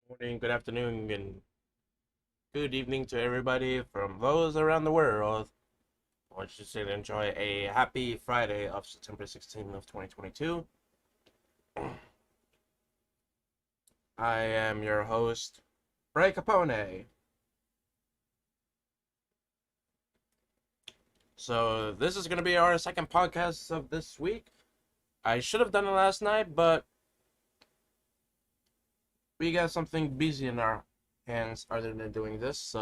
Morning, good afternoon, and good evening to everybody from those around the world. I want you to enjoy a happy Friday of September 16th of 2022. I am your host, Bray Capone. So this is going to be our second podcast of this week. I should have done it last night, but we got something busy in our hands other than doing this,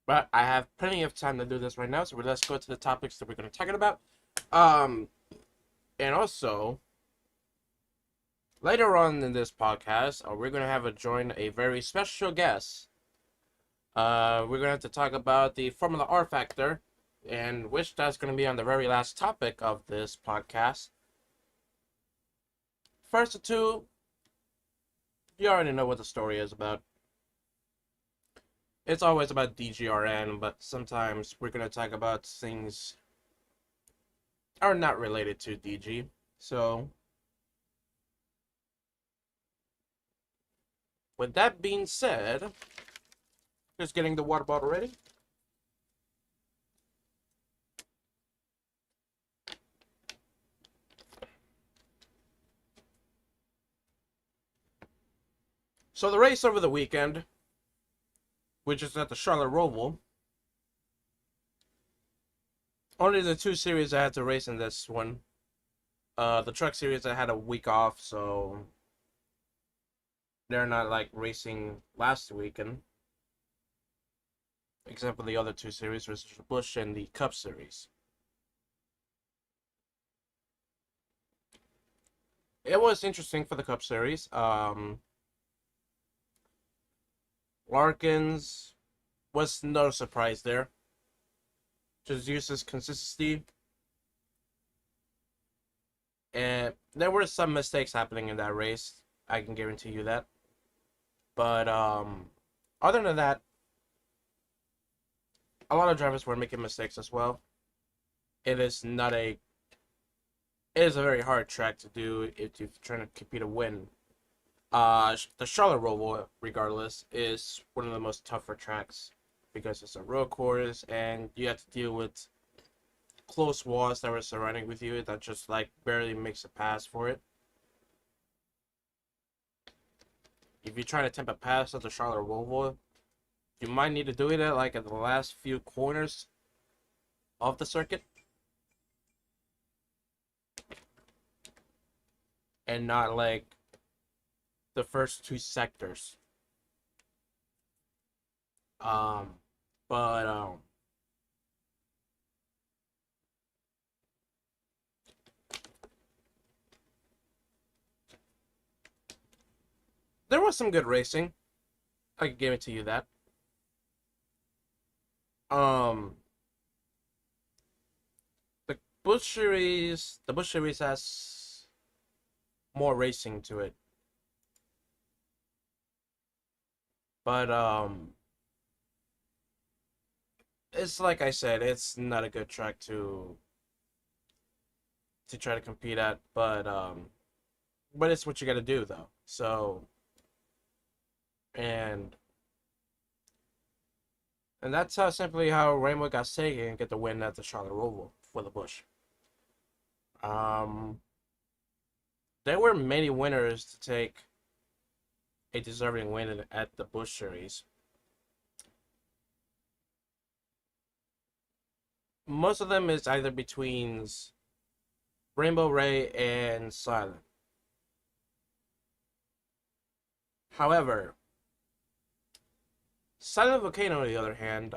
but I have plenty of time to do this right now, so let's go to the topics that we're going to talk about. Um, and also, later on in this podcast, we're going to have join a very special guest. We're going to have to talk about the Formula R factor, and which that's going to be on the very last topic of this podcast. First two, you already know what the story is about. It's always about DGRN, but sometimes we're going to talk about things are not related to DG. So, with that being said, just getting the water bottle ready. So the race over the weekend, which is at the Charlotte Roval, only the two series I had to race in this one. The truck series I had a week off, so they're not like racing last weekend. Except for the other two series, which is the Busch and the Cup series. It was interesting for the Cup series. Larkins was no surprise there. Just uses consistency. And there were some mistakes happening in that race. I can guarantee you that. But other than that, a lot of drivers were making mistakes as well. It is not a it is a very hard track to do if you're trying to compete a win. The Charlotte Roval, regardless, is one of the most tougher tracks because it's a road course and you have to deal with close walls that were surrounding with you that just like barely makes a pass for it. If you're trying to attempt a pass at the Charlotte Roval, you might need to do it at the last few corners of the circuit and not like the first two sectors. Um, but there was some good racing. I can guarantee you that. Um, the Busch Series has more racing to it, but it's like I said, it's not a good track to try to compete at, but it's what you got to do though. So and and that's how simply how Rainbow Gasquet get the win at the Charlotte Roval for the Busch. Um, there were many winners to take a deserving win at the Busch Series. Most of them is either between Rainbow Ray and Silent. However, Silent Volcano, on the other hand,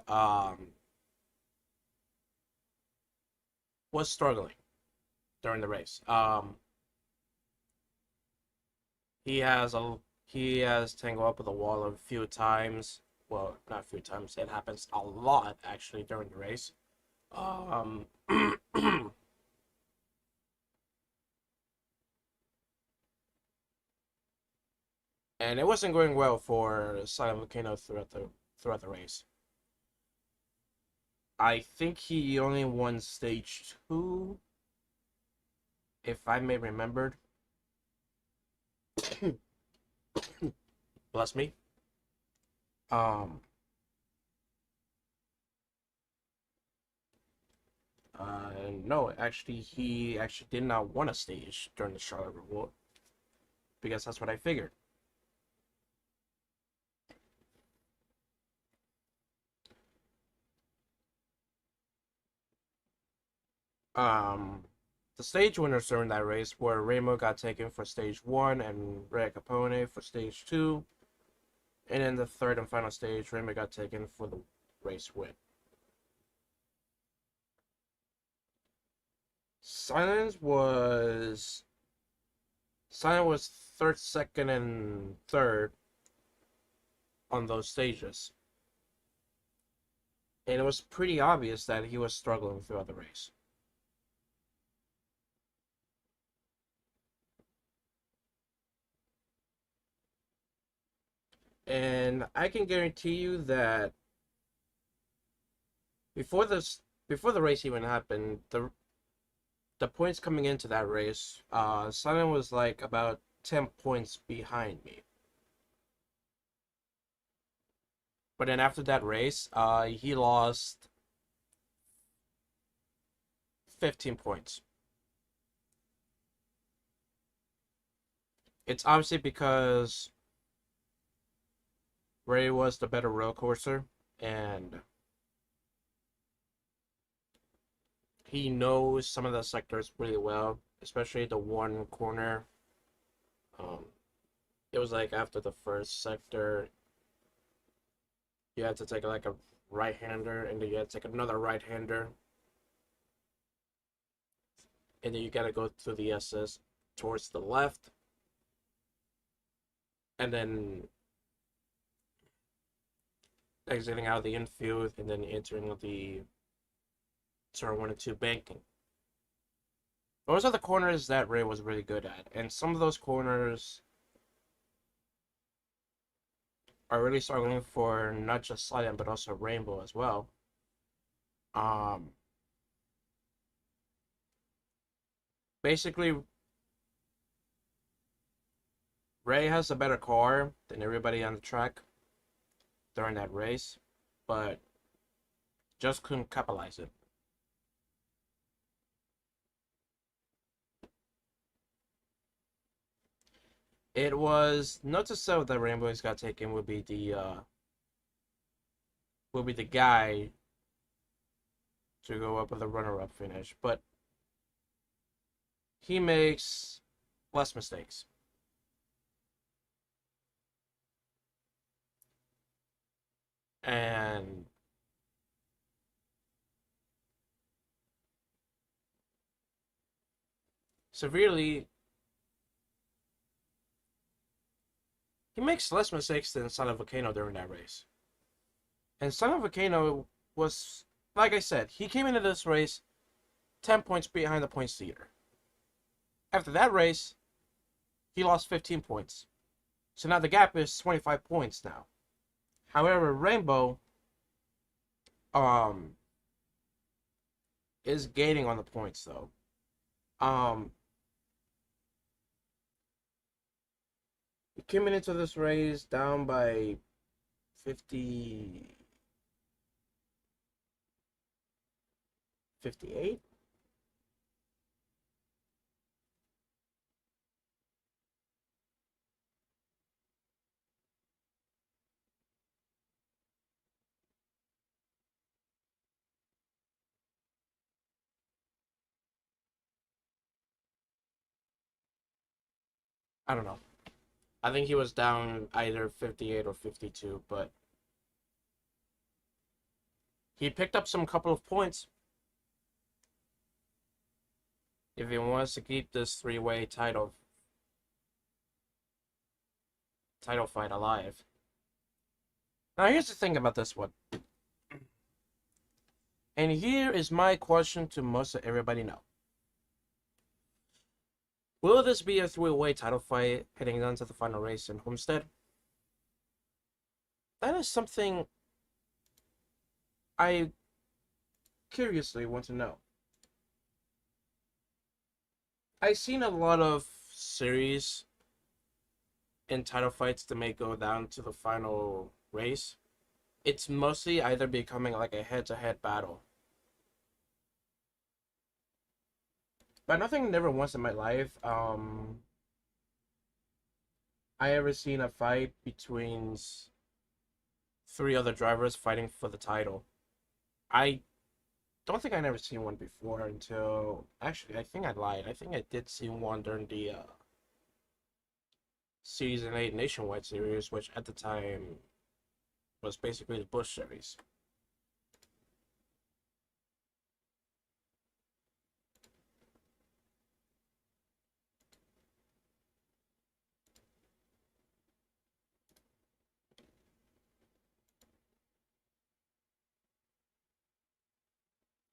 was struggling during the race. He has tangled up with a wall a few times. Well, not a few times. It happens a lot actually during the race. Um, and it wasn't going well for Silent Volcano throughout the race. I think he only won stage two, if I may remember. Bless me. Um, no, actually, he actually did not want a stage during the Charlotte Revolt because that's what I figured. Um, the stage winners during that race were Rainbow got taken for stage one and Red Capone for stage two, and in the third and final stage, Rainbow got taken for the race win. Silence was Silent was third, second, and third on those stages. And it was pretty obvious that he was struggling throughout the race. And I can guarantee you that before this before the race even happened, the points coming into that race, Simon was like about 10 points behind me. But then after that race, he lost 15 points. It's obviously because Ray was the better road courser, and he knows some of the sectors really well, especially the one corner. Um, it was like after the first sector, you had to take like a right-hander, and then you had to take another right-hander, and then you gotta go through the SS towards the left, and then exiting out of the infield, and then entering the turn one and two banking. Those are the corners that Ray was really good at, and some of those corners are really struggling for not just Silent but also Rainbow as well. Um, basically, Ray has a better car than everybody on the track during that race, but just couldn't capitalize it. It was not to say that Rainbows got taken would be the guy to go up with a runner-up finish, but he makes less mistakes. And severely, he makes less mistakes than Son of Volcano during that race. And Son of Volcano was, like I said, he came into this race 10 points behind the points leader. After that race, he lost 15 points. So now the gap is 25 points now. However, Rainbow um is gaining on the points though. Um he came into this race down by 50 58. I don't know. I think he was down either 58 or 52, but he picked up some couple of points if he wants to keep this three-way title fight alive. Now here's the thing about this one. And here is my question to most of everybody now. Will this be a three-way title fight heading down to the final race in Homestead? That is something I curiously want to know. I've seen a lot of series in title fights that may go down to the final race, it's mostly either becoming like a head-to-head battle. But nothing never once in my life I ever seen a fight between three other drivers fighting for the title. I don't think I never seen one before until actually I think I lied. I think I did see one during the Season 8 Nationwide Series, which at the time was basically the Busch Series.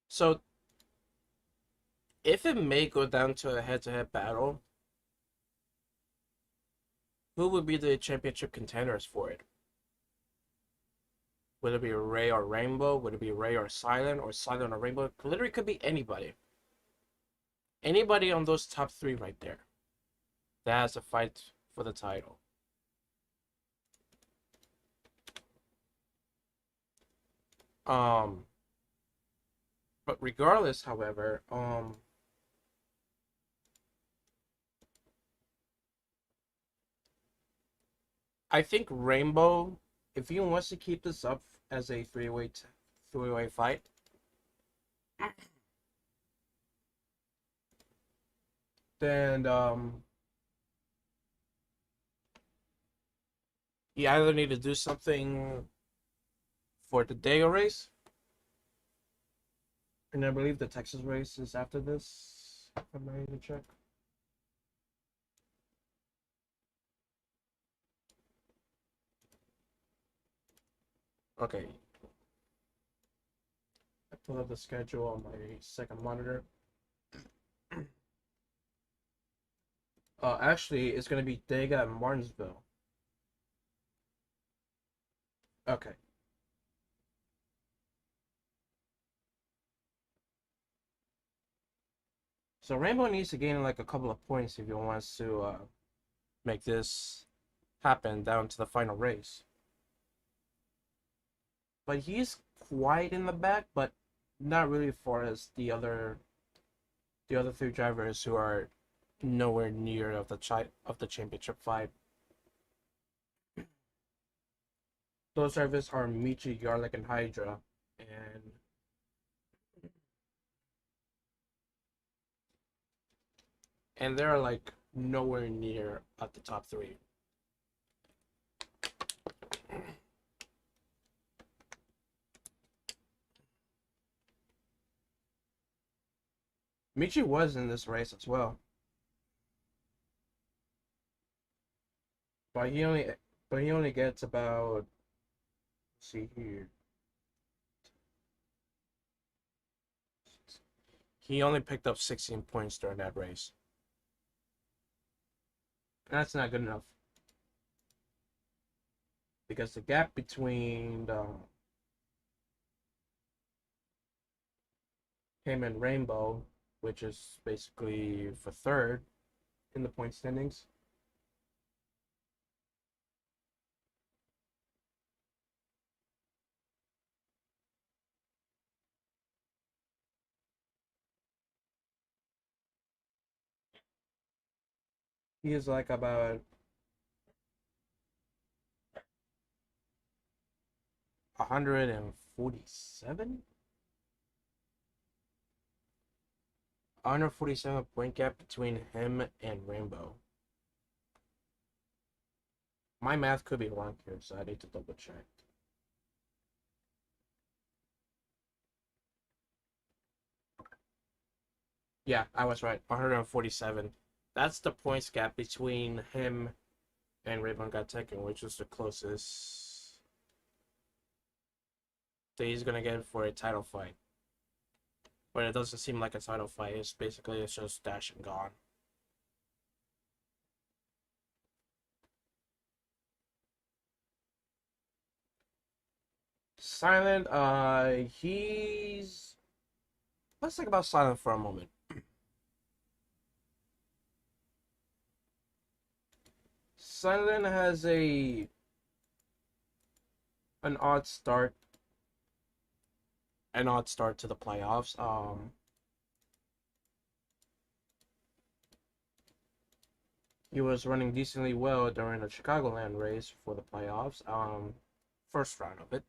So if it may go down to a head-to-head battle, who would be the championship contenders for it? Would it be Ray or Rainbow? Would it be Ray or Silent or Rainbow? It literally could be anybody. Anybody on those top three right there that has a fight for the title. Um, but regardless, however, I think Rainbow, if he wants to keep this up as a three-way fight, then you either need to do something for the Dega race, and I believe the Texas race is after this. If I'm ready to check. Okay, I pull up the schedule on my second monitor. Actually, it's gonna be Dega and Martinsville. Okay. So Rainbow needs to gain like a couple of points if he wants to make this happen down to the final race. But he's quite in the back, but not really far as the other three drivers who are nowhere near of the championship fight. Those drivers are Michi, Garlic, and Hydra, and they're like nowhere near at the top three. Michi was in this race as well, but he only gets about, let's see here. He only picked up 16 points during that race. That's not good enough. Because the gap between him and Rainbow, which is basically for third in the point standings, he is like about 147? 147 point gap between him and Rainbow. My math could be wrong here, so I need to double check. Yeah, I was right. 147. That's the points gap between him and Rainbow got taken, which is the closest that he's gonna get for a title fight. But it doesn't seem like a title fight. It's just dash and gone. Silent, let's think about Silent for a moment. Silent has an odd start, to the playoffs. He was running decently well during the Chicagoland race for the playoffs. First round of it,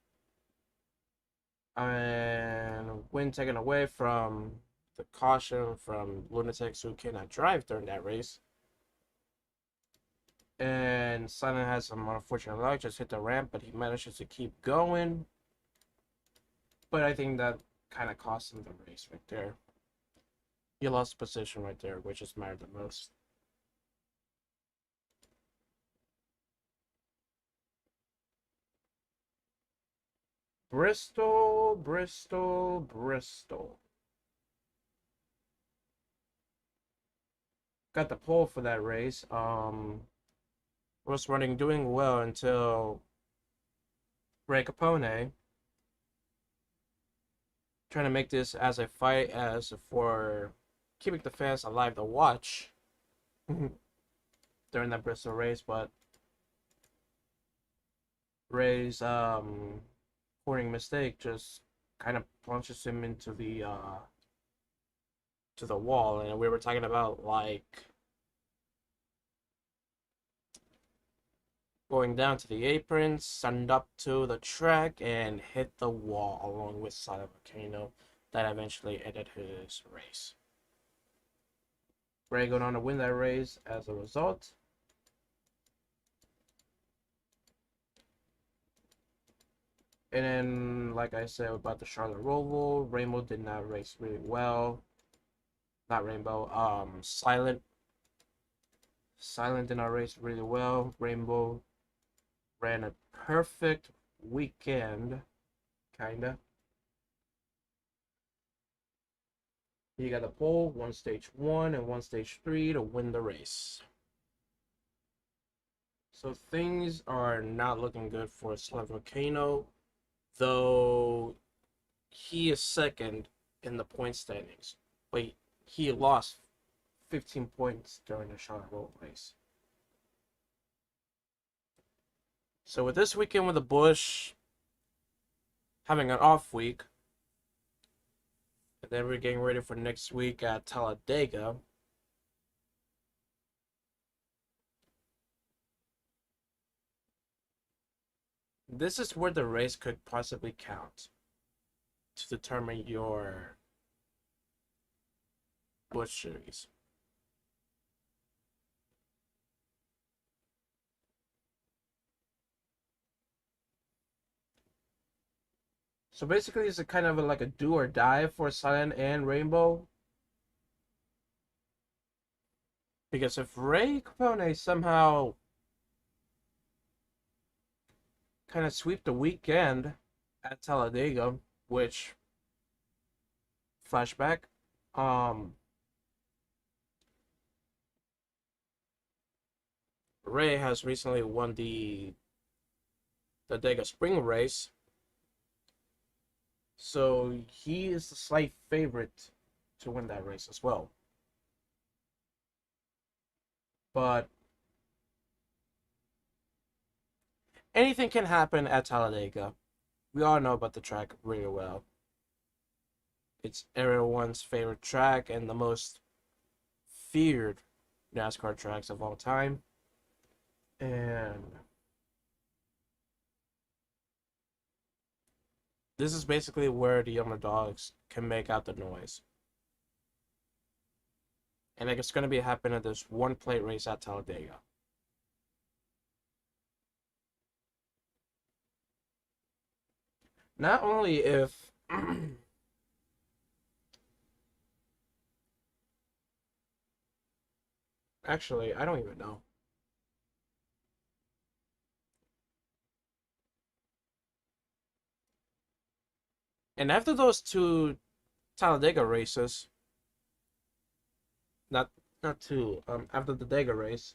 and when taken away from the caution from Lunatics who cannot drive during that race. And Silent has some unfortunate luck, just hit the ramp, but he manages to keep going. But I think that kind of cost him the race right there. He lost position right there, which is mattered the most. Bristol, Bristol, Bristol. Got the pole for that race. Was running doing well until Ray Capone trying to make this as a fight as for keeping the fans alive to watch during that Bristol race, but Ray's cornering mistake just kind of plunges him into the to the wall, and we were talking about like going down to the apron, send up to the track, and hit the wall along with Silent Volcano. That eventually ended his race. Ray going on to win that race as a result. And then, like I said about the Charlotte Roval, Rainbow did not race really well. Not Rainbow, Silent. Silent did not race really well. Rainbow ran a perfect weekend, kinda. He got the pole, one stage 1 and one stage 3 to win the race. So things are not looking good for Silent Volcano, though he is second in the point standings. But he lost 15 points during the Charlotte Roval race. So with this weekend with the Busch having an off week, and then we're getting ready for next week at Talladega. This is where the race could possibly count to determine your Busch Series. So basically, it's a kind of like a do or die for Silent and Rainbow. Because if Ray Capone somehow kind of sweep the weekend at Talladega, which flashback, Ray has recently won the Dega Spring race, so he is the slight favorite to win that race as well. But anything can happen at Talladega. We all know about the track really well. It's everyone's favorite track and the most feared NASCAR tracks of all time. And this is basically where the underdogs can make out the noise. And it's going to be happening at this one plate race at Talladega. Not only if actually, I don't even know. And after those two Talladega races, not two, after the Dega race,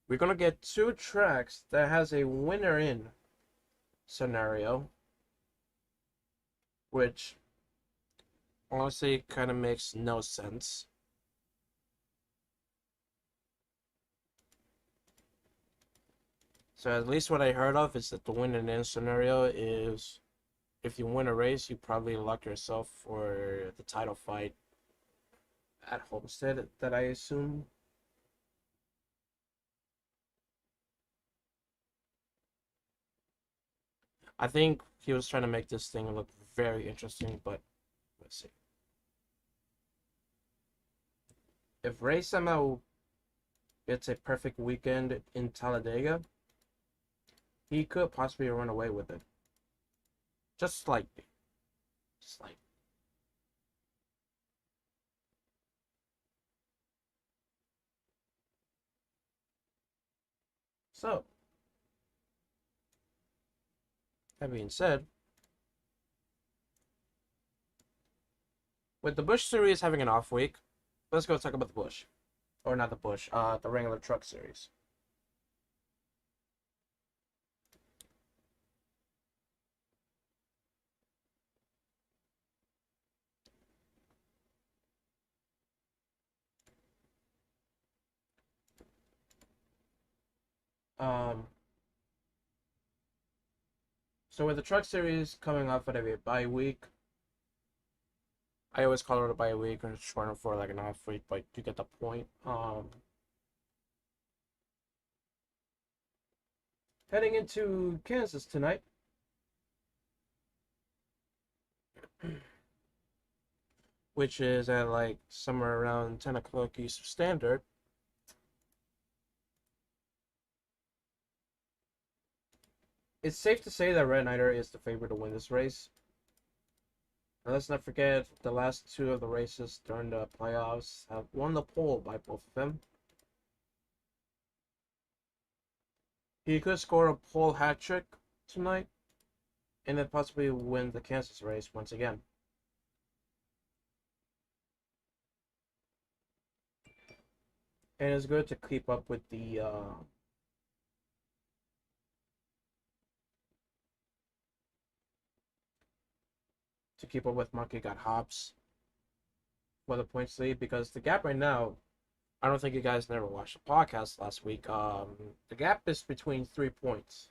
we're gonna get two tracks that has a winner in scenario, which honestly kind of makes no sense. So at least what I heard of is that the win and in scenario is if you win a race, you probably lock yourself for the title fight at Homestead, that I assume. I think he was trying to make this thing look very interesting, but let's see. If Ray somehow gets a perfect weekend in Talladega, he could possibly run away with it. Just slightly. Slightly. So, that being said, with the Busch Series having an off week, let's go talk about the Busch. Or not the Busch, the Wrangler Truck Series. Um, so with the Truck Series coming off of a bye week, I always call it a bye week or shorten for like an off week, but you get the point. Heading into Kansas tonight, which is at like somewhere around 10 o'clock Eastern Standard. It's safe to say that Red Knighter is the favorite to win this race. And let's not forget the last two of the races during the playoffs have won the pole by both of them. He could score a pole hat trick tonight and then possibly win the Kansas race once again. And it's good to keep up with Monkey Got Hops for the points lead, because the gap right now, I don't think you guys never watched the podcast last week. The gap is between 3 points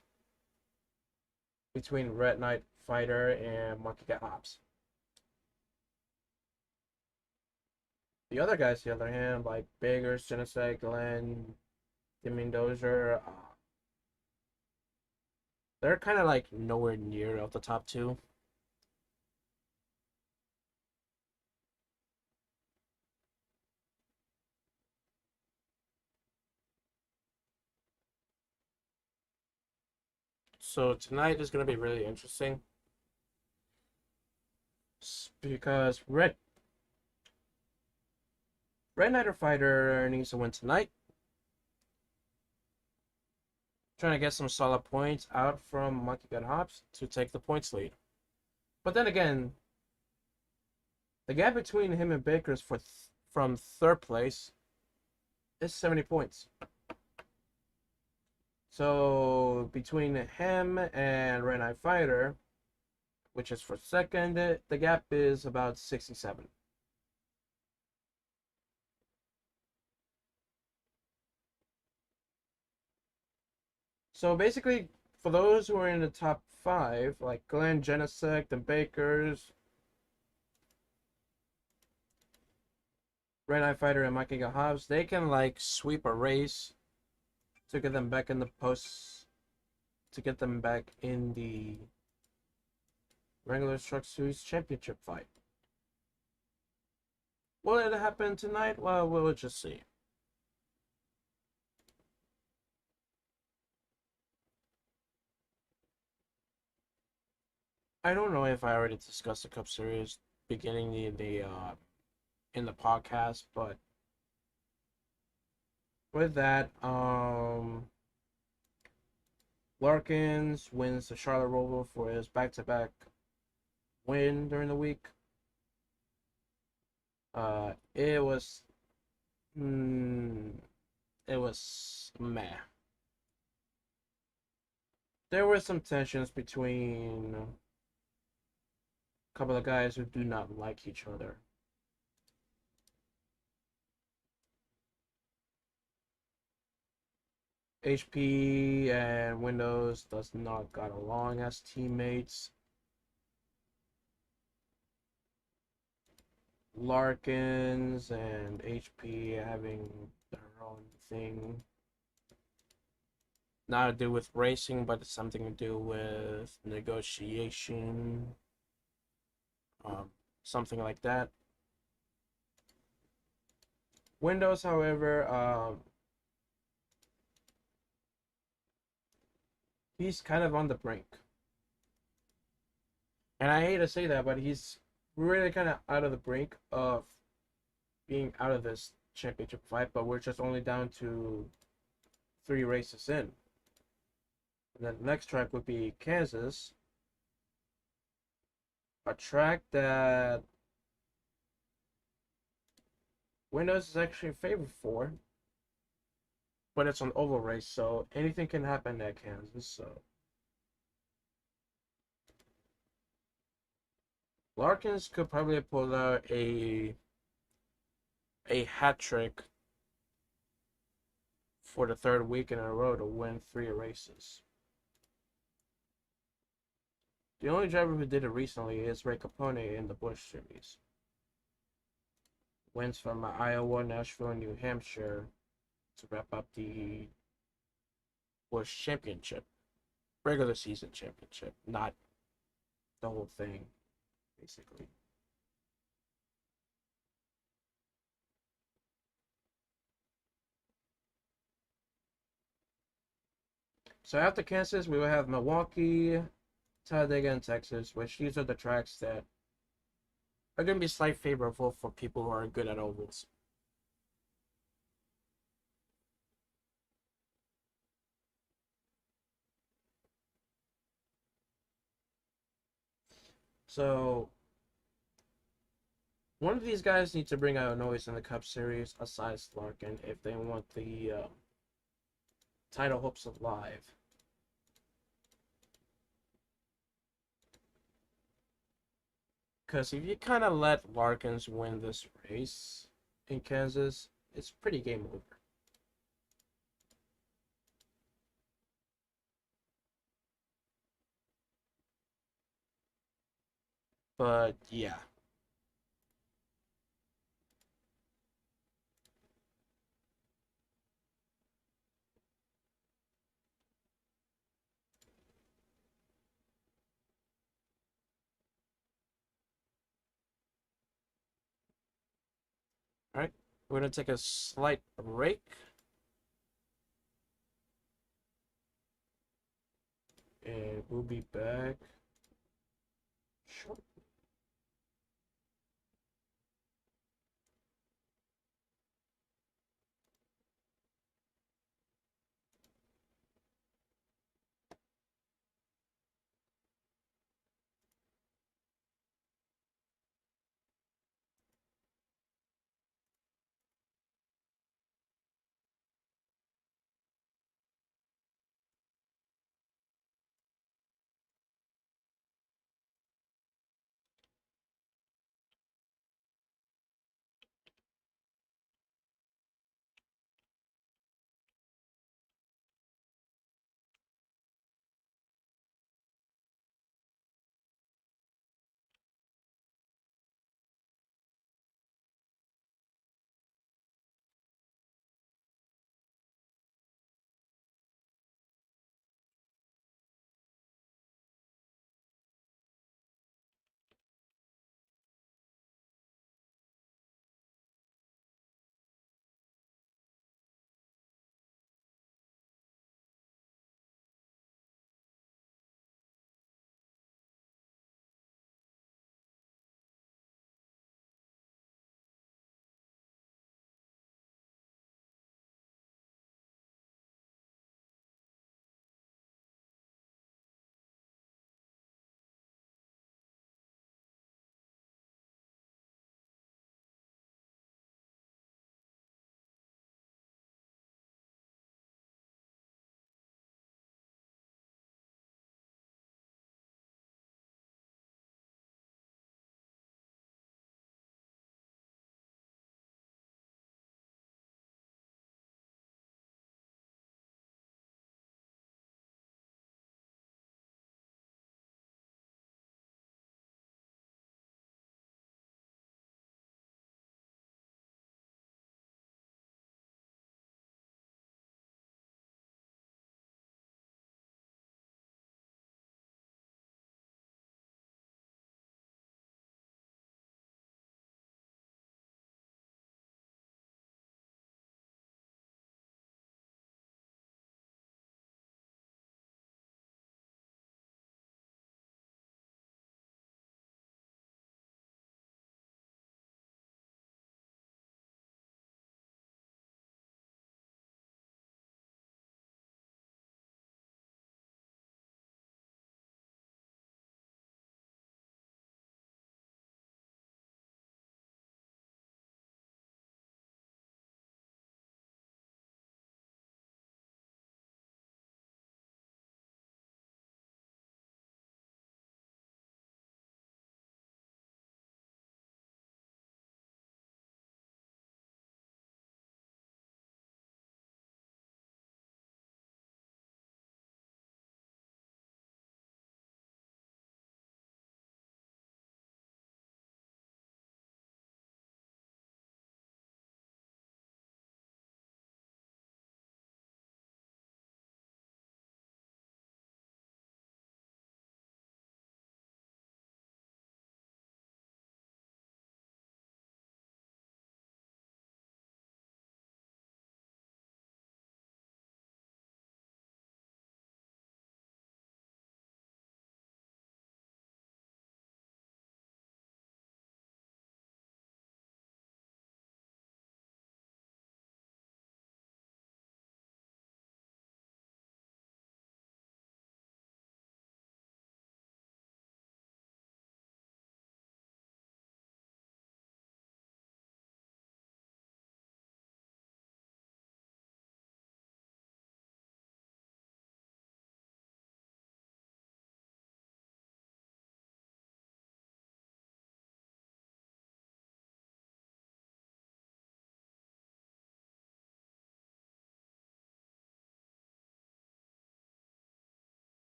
between Red Knight Fighter and Monkey Got Hops. The other guys, the other hand, like Biggers, Genesee, Glenn, Dimmy Dozier, they're kind of like nowhere near of the top two. So tonight is going to be really interesting because Red Knighter Fighter needs to win tonight. Trying to get some solid points out from Monkey Gun Hops to take the points lead. But then again, the gap between him and Baker's from third place is 70 points. So between him and Red Knight Fighter, which is for second, the gap is about 67. So basically, for those who are in the top five, like Glenn, Genesect, and Bakers, Red Knight Fighter, and Mikey Hobbs, they can like sweep a race to get them back in the post, to get them back in the Wrangler Truck Series championship fight. Will it happen tonight? Well, we'll just see. I don't know if I already discussed the Cup Series beginning in the podcast, but with that, Larkins wins the Charlotte Roval for his back-to-back win during the week. It was, it was meh. There were some tensions between a couple of guys who do not like each other. HP and Windows does not got along as teammates. Larkins and HP having their own thing. Not to do with racing, but it's something to do with negotiation. Um, Something like that. Windows, however, he's kind of on the brink. And I hate to say that, but he's really kind of out of the brink of being out of this championship fight, but we're just only down to 3 races in. And then the next track would be Kansas, a track that Windows is actually favored for, but it's an oval race, so anything can happen at Kansas. So Larkins could probably pull out a hat trick for the 3rd week in a row to win 3 races. The only driver who did it recently is Ray Capone in the Busch Series. Wins from Iowa, Nashville, and New Hampshire to wrap up the Busch Championship, regular season championship, not the whole thing, basically. So after Kansas, we will have Milwaukee, Talladega, and Texas, which these are the tracks that are going to be slightly favorable for people who are good at ovals. So one of these guys needs to bring out a noise in the Cup Series aside Larkin if they want the title hopes alive. Because if you kind of let Larkins win this race in Kansas, it's pretty game over. But yeah. Alright, we're going to take a slight break. And we'll be back shortly.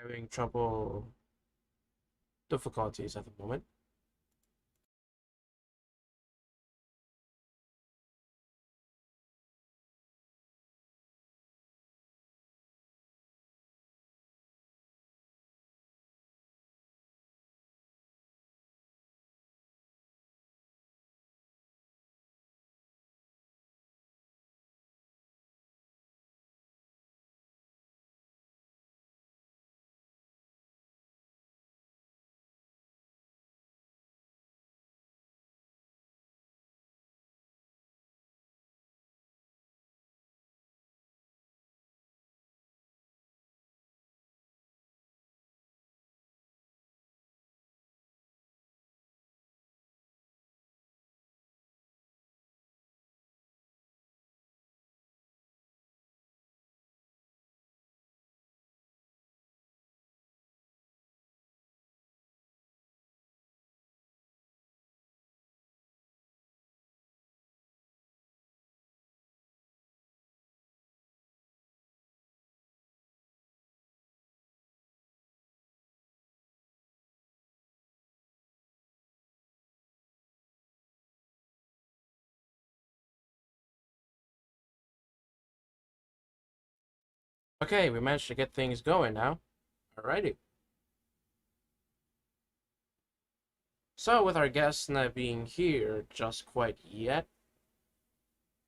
having trouble difficulties at the moment. Okay, we managed to get things going now. Alrighty. So, with our guests not being here just quite yet,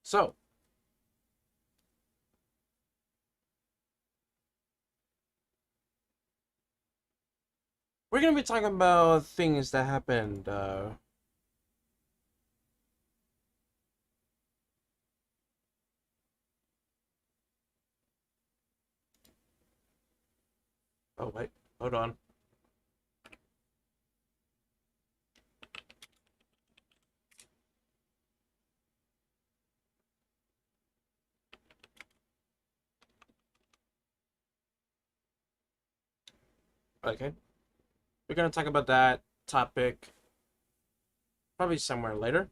so we're gonna be talking about things that happened. Oh wait, hold on. Okay, we're gonna talk about that topic probably somewhere later.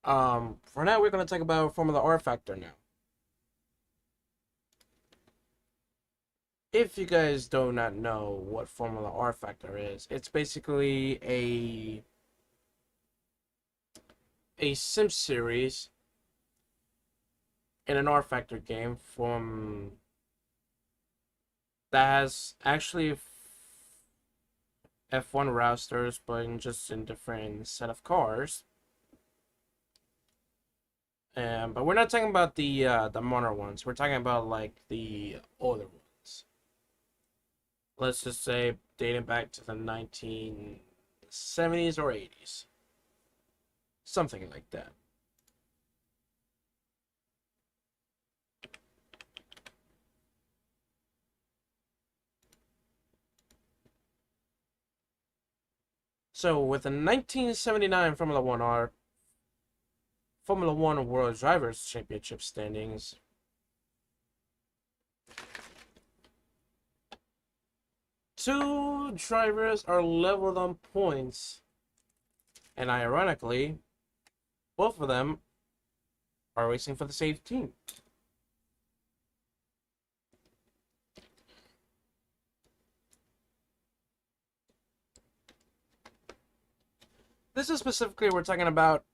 For now, we're gonna talk about Formula R Factor now. If you guys do not know what Formula R Factor is, it's basically a sim series in an R Factor game from that has actually F1 rousters, but just in different set of cars. But we're not talking about the modern ones. We're talking about like the older ones. Let's just say dating back to the 1970s or 80s, something like that. So with the 1979 Formula One World Drivers' Championship standings, two drivers are leveled on points, and ironically, both of them are racing for the same team. This is specifically we're talking about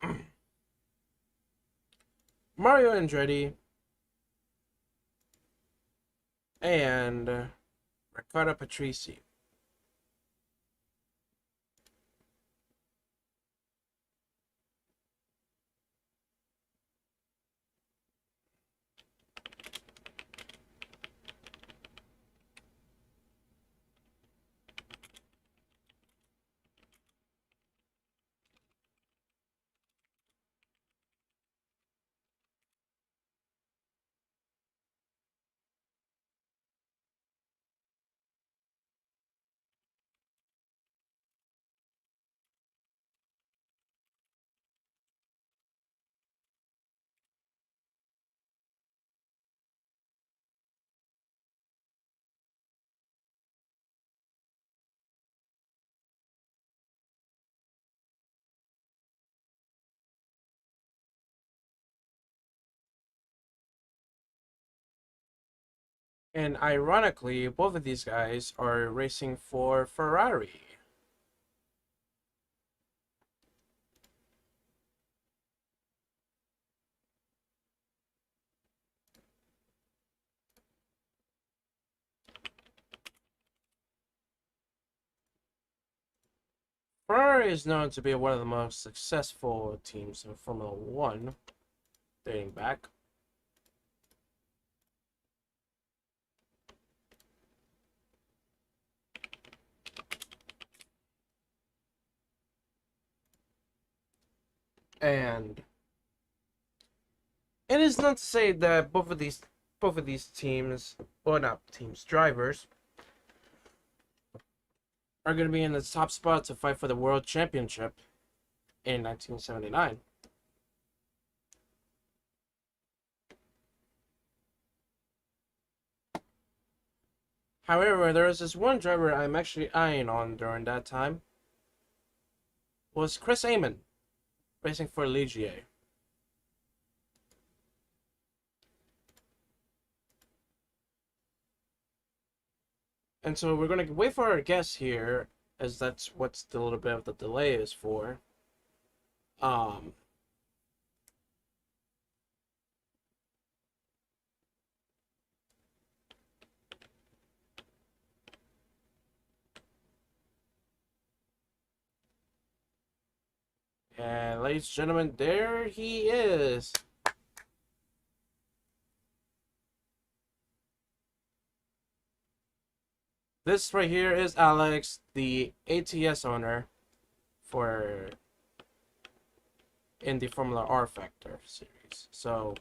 Mario Andretti and Riccardo Patrese. And ironically, both of these guys are racing for Ferrari. Ferrari is known to be one of the most successful teams in Formula One, dating back. And it is not to say that both of these teams, or not teams, drivers, are going to be in the top spot to fight for the world championship in 1979. However, there is this one driver I'm actually eyeing on during that time, was Chris Amon, racing for Ligier. And so we're going to wait for our guest here, as that's what the little bit of the delay is for. Um, and ladies and gentlemen, there he is. This right here is Alex, the ATS owner for in the Formula R Factor series. So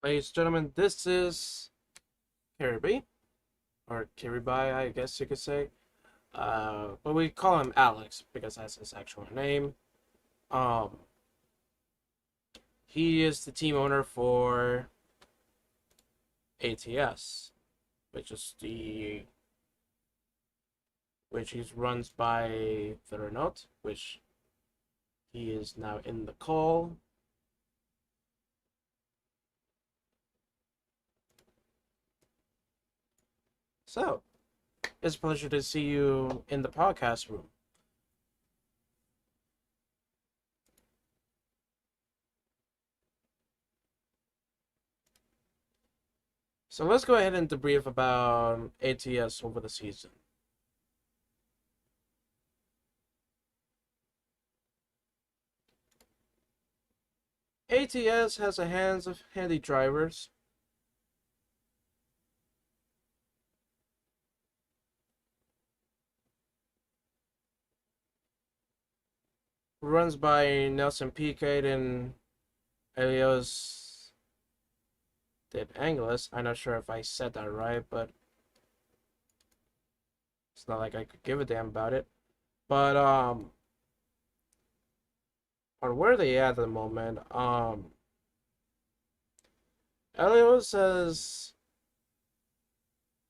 ladies and gentlemen, this is Kirby, or Kirby, I guess you could say. But we call him Alex because that's his actual name. Um, he is the team owner for ATS, which is the which he runs by the Renault, which he is now in the call. So, it's a pleasure to see you in the podcast room. So let's go ahead and debrief about ATS over the season. ATS has a hands of handy drivers. Runs by Nelson Piquet and Elios did Angeles. I'm not sure if I said that right, but it's not like I could give a damn about it. But or where are they at the moment? Elios says,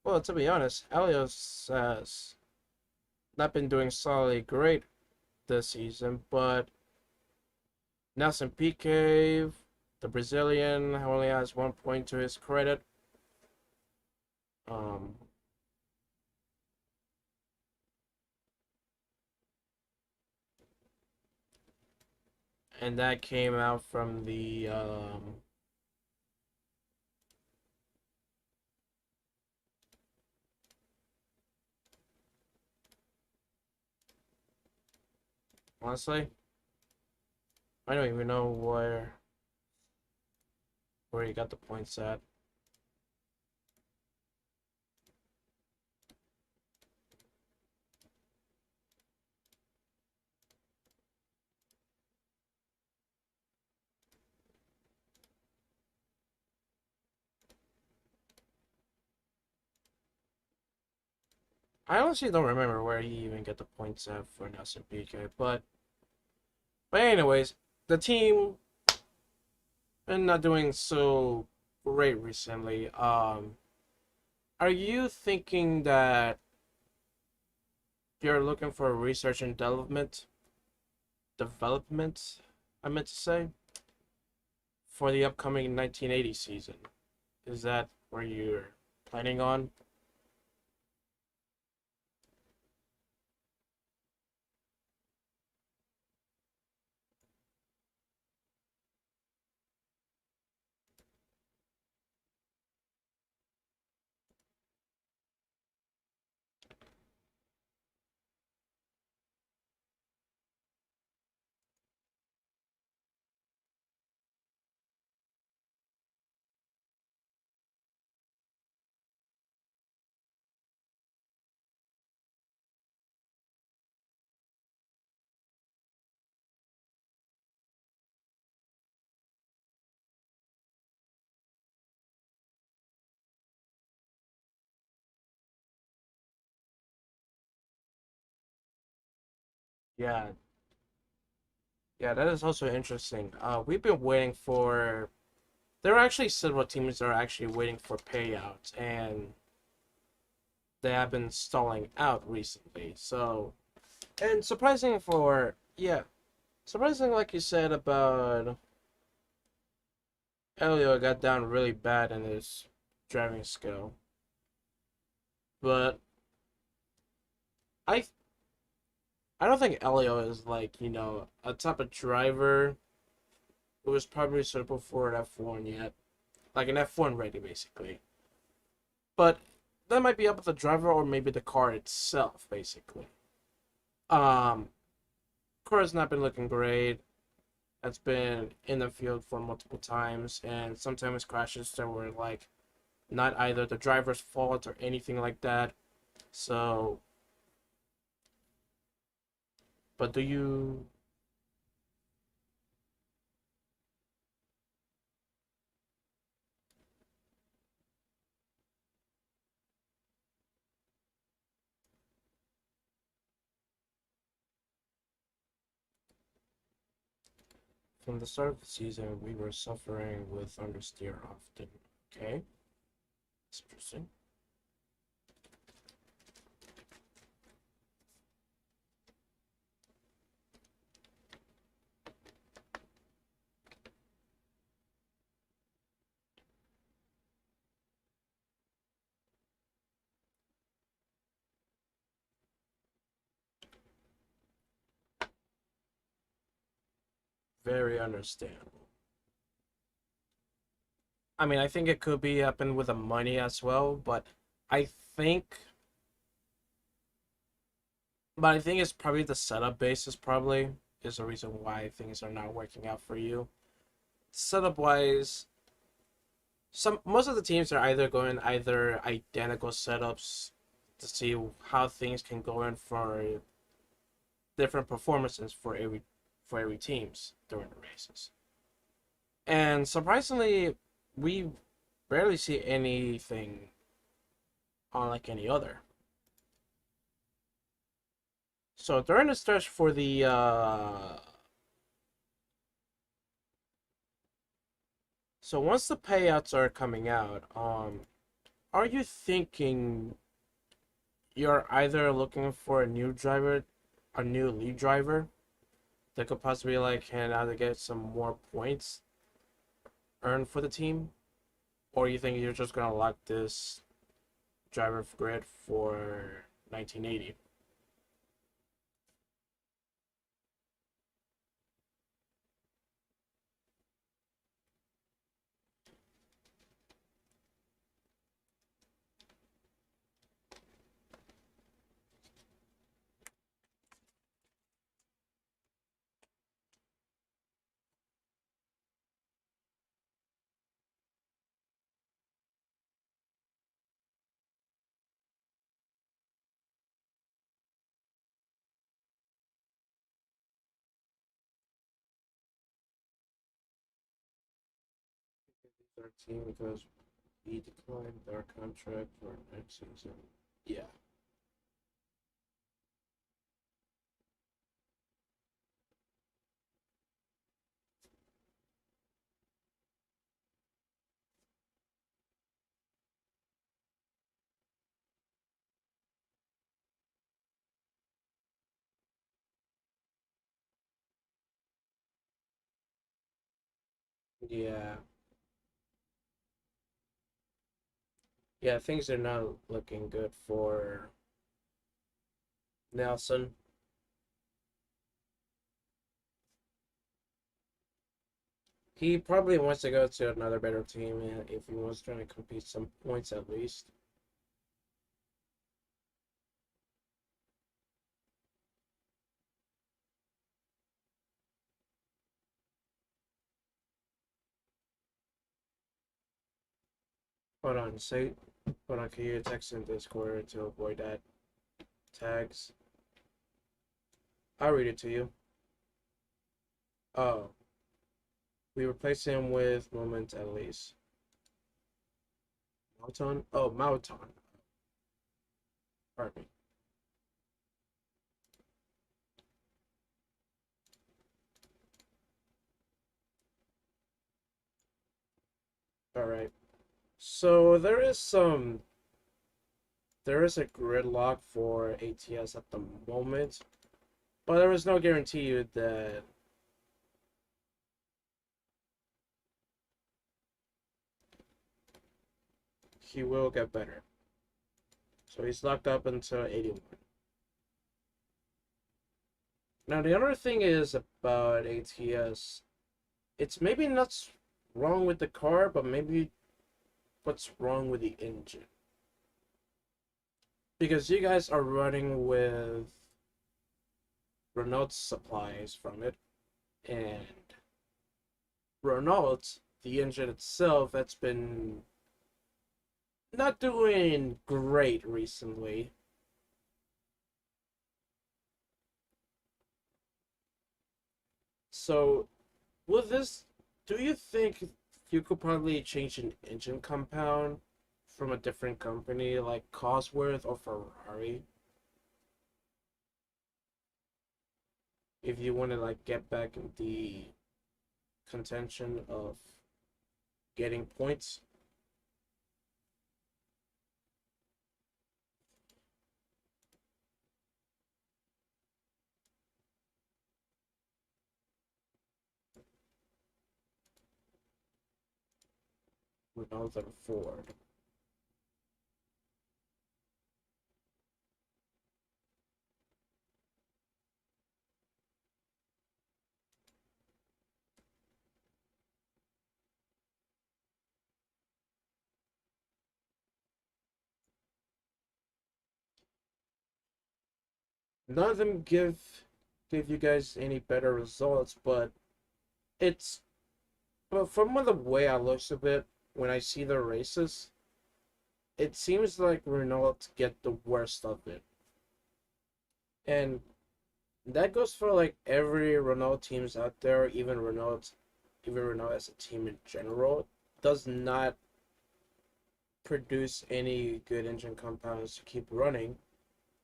well, to be honest, Elios has not been doing solidly great this season, but Nelson Piquet, the Brazilian, only has 1 point to his credit. Um, and that came out from the honestly, I don't even know where he got the points at. I honestly don't remember where he even get the points at for Nelson Piquet, but anyways, the team been not doing so great recently. Are you thinking that you're looking for research and development, I meant to say, for the upcoming 1980 season? Is that where you're planning on? Yeah, yeah, that is also interesting. We've been waiting for. There are actually several teams that are actually waiting for payouts, and they have been stalling out recently. So, and surprising for yeah, surprising like you said about Elio got down really bad in his driving skill, but I I don't think Elio is like a type of driver who is probably suitable for an F1 yet, like an F1 ready basically. But that might be up to the driver or maybe the car itself basically. Um, car has not been looking great. It's been in the field for multiple times, and sometimes crashes that were like not either the driver's fault or anything like that. So, but do you from the start of the season we were suffering with understeer often? Okay, that's interesting. Very understandable. I mean, I think it could be happen with the money as well, I think, I think it's probably the setup basis. Probably is the reason why things are not working out for you. Setup wise, some most of the teams are either going either identical setups to see how things can go in for different performances for every teams during the races. And surprisingly, we barely see anything unlike any other. So during the stretch for the so once the payouts are coming out, are you thinking you're either looking for a new driver, a new lead driver that could possibly like can either get some more points earned for the team, or you think you're just gonna lock this driver grid for 1980? 13 because we declined our contract for next season. Yeah. Yeah. Yeah, things are not looking good for Nelson. He probably wants to go to another better team if he wants trying to compete some points at least. Hold on, say, hold on, can you text in Discord to avoid that tags? I'll read it to you. Oh, we replace him with Moment at least. Mauton? Oh, Mauton. Pardon me. Alright. So there is a gridlock for ATS at the moment, but there is no guarantee that he will get better. So he's locked up until 81. Now the other thing is about ATS, it's maybe not wrong with the car, but maybe what's wrong with the engine. Because you guys are running with Renault supplies from it, and Renault, the engine itself, that's been not doing great recently. So, with this, do you think you could probably change an engine compound from a different company like Cosworth or Ferrari if you want to like get back in the contention of getting points? Renault and Ford. None of them give you guys any better results, but it's but from the way I look at it when I see the races, it seems like Renault get the worst of it. And that goes for like every Renault teams out there, even Renault as a team in general, does not produce any good engine compounds to keep running.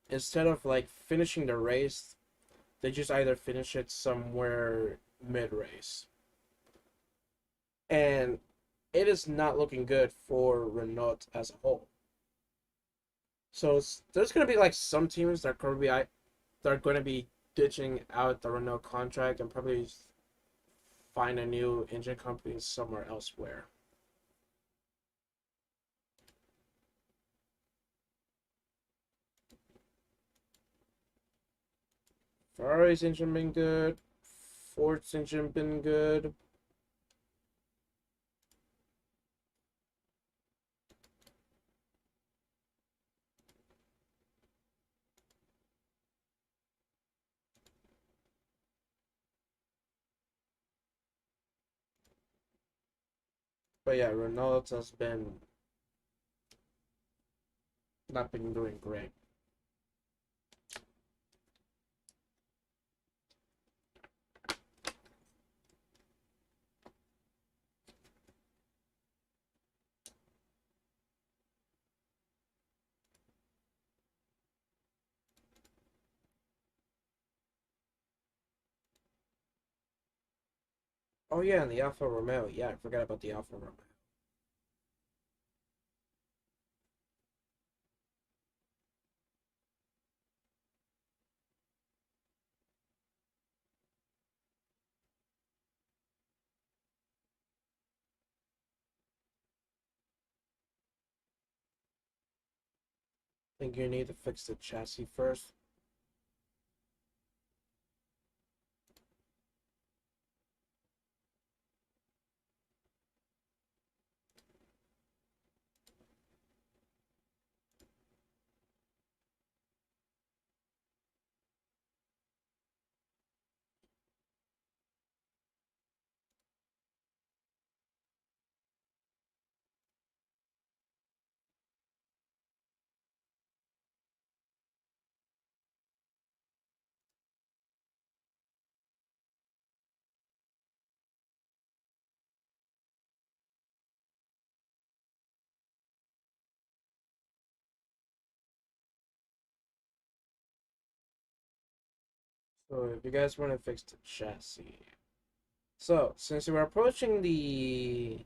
Instead of like finishing the race, they just either finish it somewhere mid race. And it is not looking good for Renault as a whole. So there's gonna be like some teams that are going to be ditching out the Renault contract and probably find a new engine company somewhere elsewhere. Ferrari's engine been good. Ford's engine been good. But yeah, Renault has been not been doing great. Oh yeah, and the Alfa Romeo. Yeah, I forgot about the Alfa Romeo. think you need to fix the chassis first. So if you guys want to fix the chassis. So since we're approaching the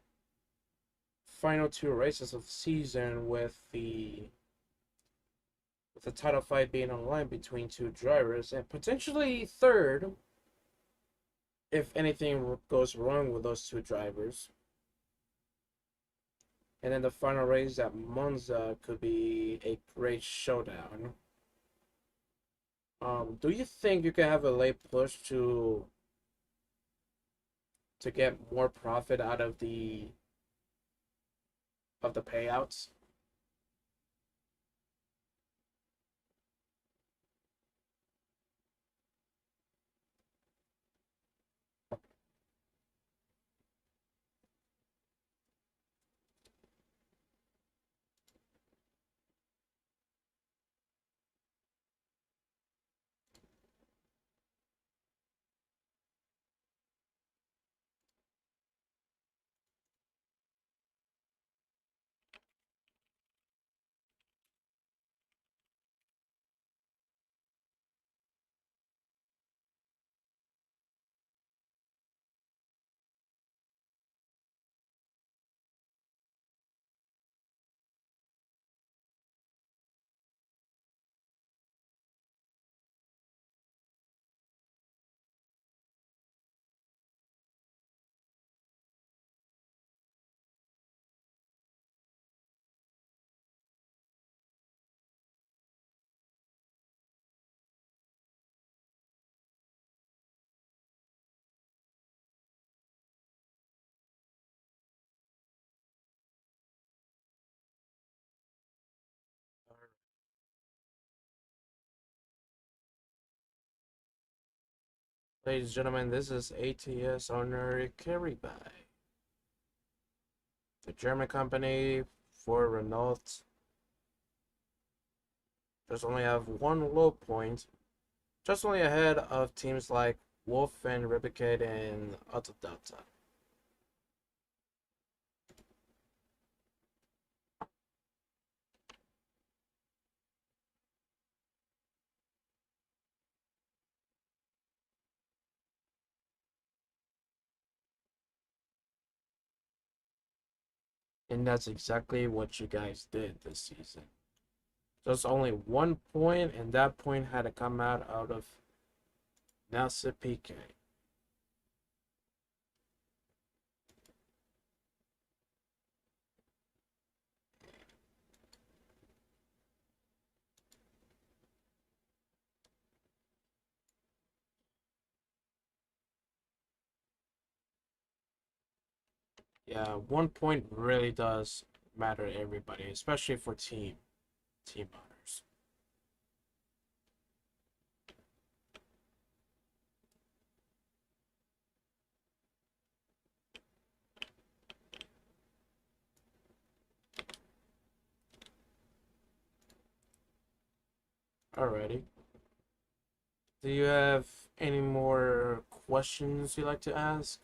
final two races of the season with the title fight being online between two drivers and potentially third if anything goes wrong with those two drivers. And then the final race at Monza could be a great showdown. Do you think you could have a late push to get more profit out of the payouts? Ladies and gentlemen, this is ATS owner Kiribai. The German company for Renault just only have one low point, just only ahead of teams like Wolf and Replicate and Autodata. And that's exactly what you guys did this season. Just only one point, and that point had to come out of Nelson Piquet. Yeah, 1 point really does matter to everybody, especially for team owners. Alrighty. Do you have any more questions you'd like to ask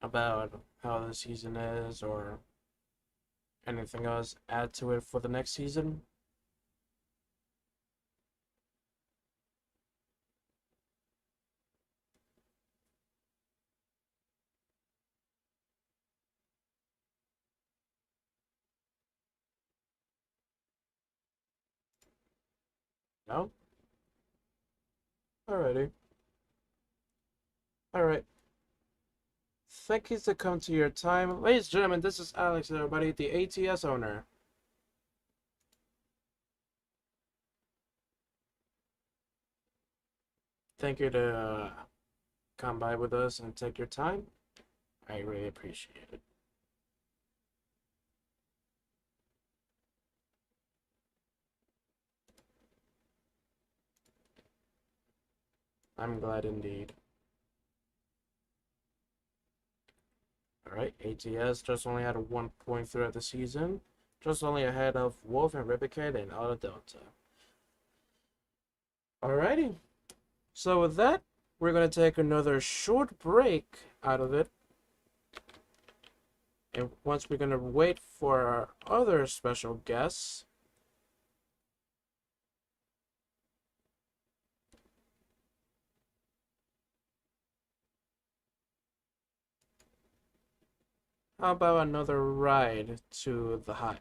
about how the season is or anything else add to it for the next season? No? Alrighty. Alright. Thank you to come to your time. Ladies and gentlemen, this is Alex, everybody, the ATS owner. thank you to come by with us and take your time. I really appreciate it. I'm glad indeed. Alright, ATS just only had a 1 point throughout the season, just only ahead of Wolf and Replicate and Auto Delta. Alrighty, so with that, we're gonna take another short break out of it. And once we're gonna wait for our other special guests. How about another ride to the highway?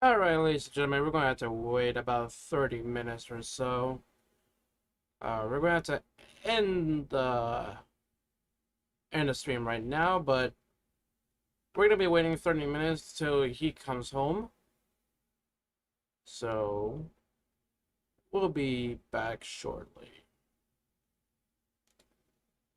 Alright, ladies and gentlemen, we're going to have to wait about 30 minutes or so. We're going to have to end the stream right now, but we're going to be waiting 30 minutes till he comes home. So, we'll be back shortly.